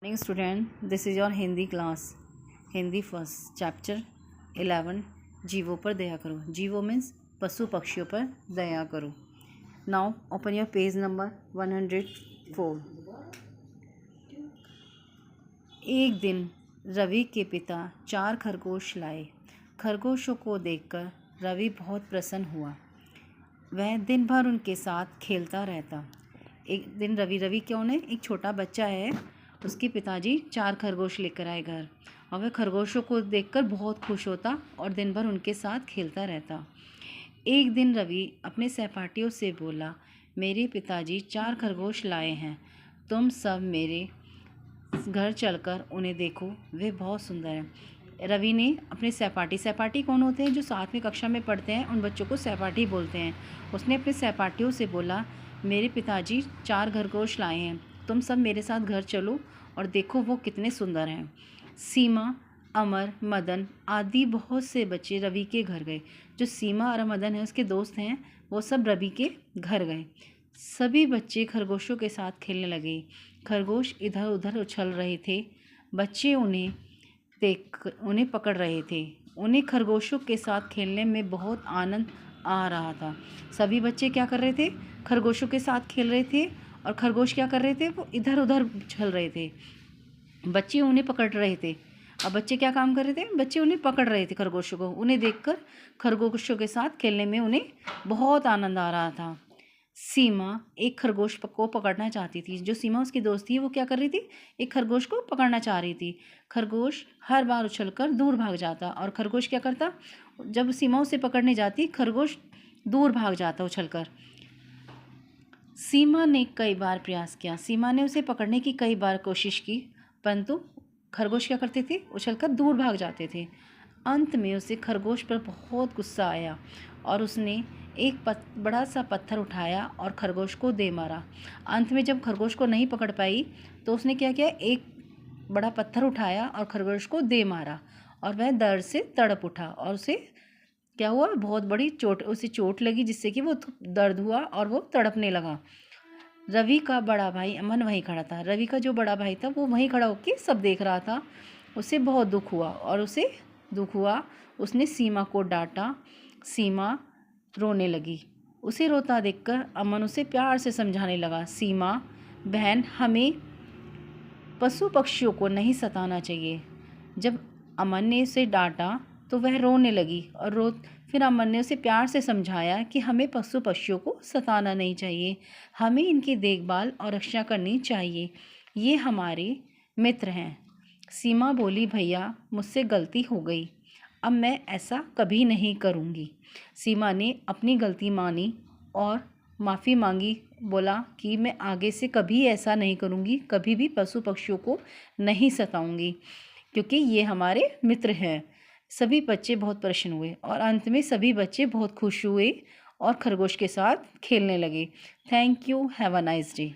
Morning student, this is your Hindi class. Hindi first chapter 11 जीवों पर दया करो. जीवो मीन्स पशु पक्षियों पर दया करो. Now open your page number 104. एक दिन रवि के पिता 4 खरगोश लाए. खरगोशों को देखकर रवि बहुत प्रसन्न हुआ. वह दिन भर उनके साथ खेलता रहता. एक दिन रवि कौन है? एक छोटा बच्चा है. उसके पिताजी 4 खरगोश लेकर आए घर और वह खरगोशों को देखकर बहुत खुश होता और दिन भर उनके साथ खेलता रहता. एक दिन रवि अपने सहपाठियों से बोला, मेरे पिताजी 4 खरगोश लाए हैं. तुम सब मेरे घर चलकर उन्हें देखो, वे बहुत सुंदर हैं. रवि ने अपने सहपाठी कौन होते हैं? जो साथ में कक्षा में पढ़ते हैं, उन बच्चों को सहपाठी बोलते हैं. उसने अपने सहपाठियों से बोला, मेरे पिताजी 4 खरगोश लाए हैं. तुम सब मेरे साथ घर चलो और देखो वो कितने सुंदर हैं. सीमा, अमर, मदन आदि बहुत से बच्चे रवि के घर गए. जो सीमा और मदन हैं उसके दोस्त हैं, वो सब रवि के घर गए. सभी बच्चे खरगोशों के साथ खेलने लगे. खरगोश इधर उधर उछल रहे थे. बच्चे उन्हें पकड़ रहे थे. उन्हें खरगोशों के साथ खेलने में बहुत आनंद आ रहा था. सभी बच्चे क्या कर रहे थे? खरगोशों के साथ खेल रहे थे और खरगोश क्या कर रहे थे? वो इधर उधर उछल रहे थे. बच्चे उन्हें पकड़ रहे थे. अब बच्चे क्या काम कर रहे थे? बच्चे उन्हें पकड़ रहे थे खरगोशों को. उन्हें देखकर खरगोशों के साथ खेलने में उन्हें बहुत आनंद आ रहा था. सीमा एक खरगोश को पकड़ना चाहती थी. जो सीमा उसकी दोस्त थी, वो क्या कर रही थी? एक खरगोश को पकड़ना चाह रही थी. खरगोश हर बार उछलकर दूर भाग जाता और खरगोश क्या करता? जब सीमा उसे पकड़ने जाती, खरगोश दूर भाग जाता उछलकर. सीमा ने कई बार प्रयास किया. सीमा ने उसे पकड़ने की कई बार कोशिश की, परंतु खरगोश क्या करते थे? उछलकर दूर भाग जाते थे. अंत में उसे खरगोश पर बहुत गुस्सा आया और उसने एक बड़ा सा पत्थर उठाया और खरगोश को दे मारा. अंत में जब खरगोश को नहीं पकड़ पाई तो उसने क्या किया? एक बड़ा पत्थर उठाया और खरगोश को दे मारा और वह दर्द से तड़प उठा और उसे क्या हुआ? बहुत बड़ी उसे चोट लगी, जिससे कि वो दर्द हुआ और वो तड़पने लगा. रवि का बड़ा भाई अमन वहीं खड़ा था. रवि का जो बड़ा भाई था वो वहीं खड़ा होकर सब देख रहा था. उसे बहुत दुख हुआ. उसने सीमा को डांटा. सीमा रोने लगी. उसे रोता देखकर अमन उसे प्यार से समझाने लगा, सीमा बहन, हमें पशु पक्षियों को नहीं सताना चाहिए. जब अमन ने उसे डांटा तो वह रोने लगी और फिर अमन ने उसे प्यार से समझाया कि हमें पशु पक्षियों को सताना नहीं चाहिए, हमें इनकी देखभाल और रक्षा करनी चाहिए, ये हमारे मित्र हैं. सीमा बोली, भैया मुझसे गलती हो गई, अब मैं ऐसा कभी नहीं करूँगी. सीमा ने अपनी गलती मानी और माफ़ी मांगी. बोला कि मैं आगे से कभी ऐसा नहीं करूँगी, कभी भी पशु पक्षियों को नहीं सताऊँगी, क्योंकि ये हमारे मित्र हैं. सभी बच्चे बहुत प्रसन्न हुए और अंत में सभी बच्चे बहुत खुश हुए और खरगोश के साथ खेलने लगे. Thank you. Have a nice day.